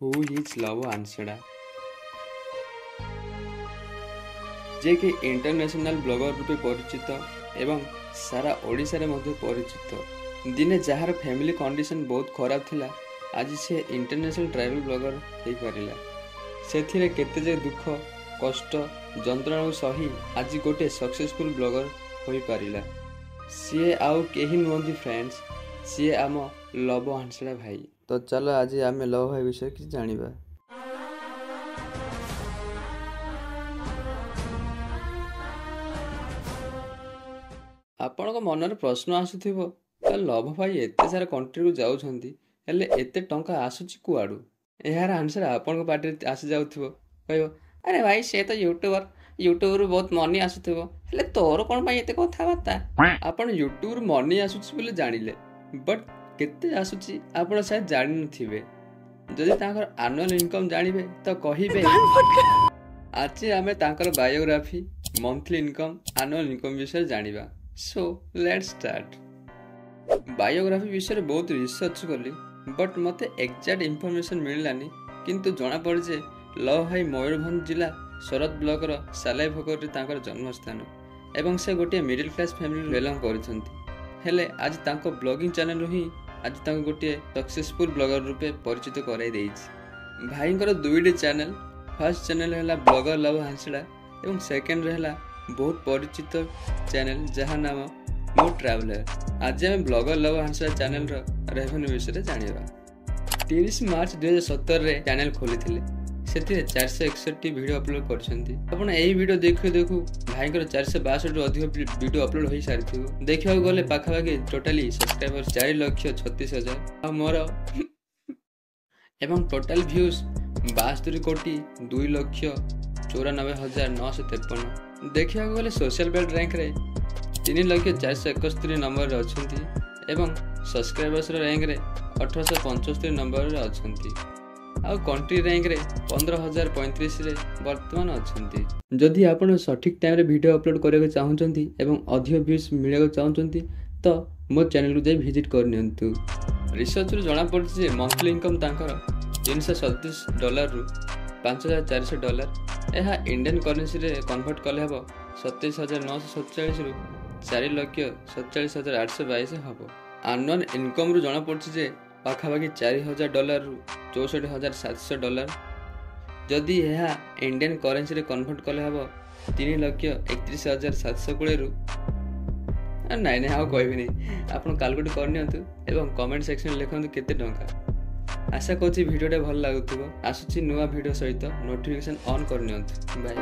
Who is Love Anseda जे कि international blogger रूपे परिचित एवं सारा ओडिशा रे मध्य परिचित दिने जार फैमिली कंडीशन बहुत खराब थिला आज से इंटरनेशनल ट्रैवल ब्लॉगर हो पारिला से केते जे दुख कष्ट जंत्रणा सही आज गोटे सक्सेसफुल ब्लॉगर हो पारिला सी आउ केही नुहंती फ्रेंड्स सी आम लव आंसड़ा भाई। तो चलो आज आम लव भाई विषय कि जानिबा। आपण मनर प्रश्न आसुथिबो लव भाई एते सारा कंट्री को जाउछंती हेले एते टंका आसुची कुआडू यार आंसर आपण पार्टी आसी जाउथिबो कहबो अरे भाई से तो यूट्यूबर बहुत मनी आसुथिबो हेले तोर कोन भाई एते कथा बाता आपण यूट्यूबर मनी आसुची बोले जानिले बट केते आसुची आपण शायद जानि नथिबे जदि ताकर एनुअल इनकम जानिबे तो कहिबे आज आमे ताकर biography monthly income annual income विषय जानिबा। So let's start. बायोग्राफी विषय बहुत रिसर्च कली बट मते एक्जाक्ट इनफॉरमेशन मिललानी किंतु जना पड़ जे लव भाई मयूरभंज जिला शरद ब्लॉक रो सालाई भोकर तांकर जन्मस्थान एवं से गोटे मिडिल क्लास फैमिली बिलोंग करछंती हेले आज तांको ब्लॉगिंग चैनल ही आज तांको गोटे सक्सेसफुल ब्लॉगर रूपे परिचित कराई देइछि। भाईंकर दुईटी चैनल फर्स्ट चैनल है ब्लॉगर लव हांसड़ा एवं सेकेंड रहा बहुत परिचित चैनल जहाँ नाम मो ट्रैवलर। आज आम ब्लॉगर लव हांसड़ा चैनल रेवेन्यू विषय जानिबा। 30 मार्च 2017 रे चैनल खोली से 461 वीडियो अपलोड करछंती आपण एही वीडियो देखु देखु भाईकर 462 रु अधिक वीडियो अपलोड होई सारिथिबो देखियो गले पाखापाखि टोटली सब्सक्राइबर 4,36,000 आ मोर एवं टोटल व्यूज 72 कोटी 2,94,953 देखियो गले सोशल बेल्ट रैंक रे 3,471 नंबर अछंती एवं सब्सक्राइबर्स रैंक रे 1875 नंबर रे अछंती आ कंट्री रैंक रे 15,035 रे वर्तमान अछंती। जदि आपण सठिक टाइम रे वीडियो अपलोड करके चाहउचंती एवं अधिक व्यूज मिलेको चाहउचंती तो मो चैनल को जाई विजिट कर नियंतु। रिसर्च रे जणा पड़छ जे मंथली इनकम तांकर $337 रु $5,400 यह इंडियन करेंसी रे कन्वर्ट कले हबो 27,947 रु 4,47,822 हबो। एनुअल इनकम रु जणा पड़छ जे पाखापाखि $4,000 रु $64,700 जदि यह इंडियन करेंसी रे कन्वर्ट कले हबो 3,31,720 रु नाइ नाइ आउ कहबी नहीं आपण कैलकुलेट कर नियंतु एवं कमेंट सेक्शन लिखंतु केते टंका। आशा करछि वीडियोटा भल लागुथिबो आसुछि नुवा वीडियो सहित नोटिफिकेशन ऑन कर नियंतु। बाय।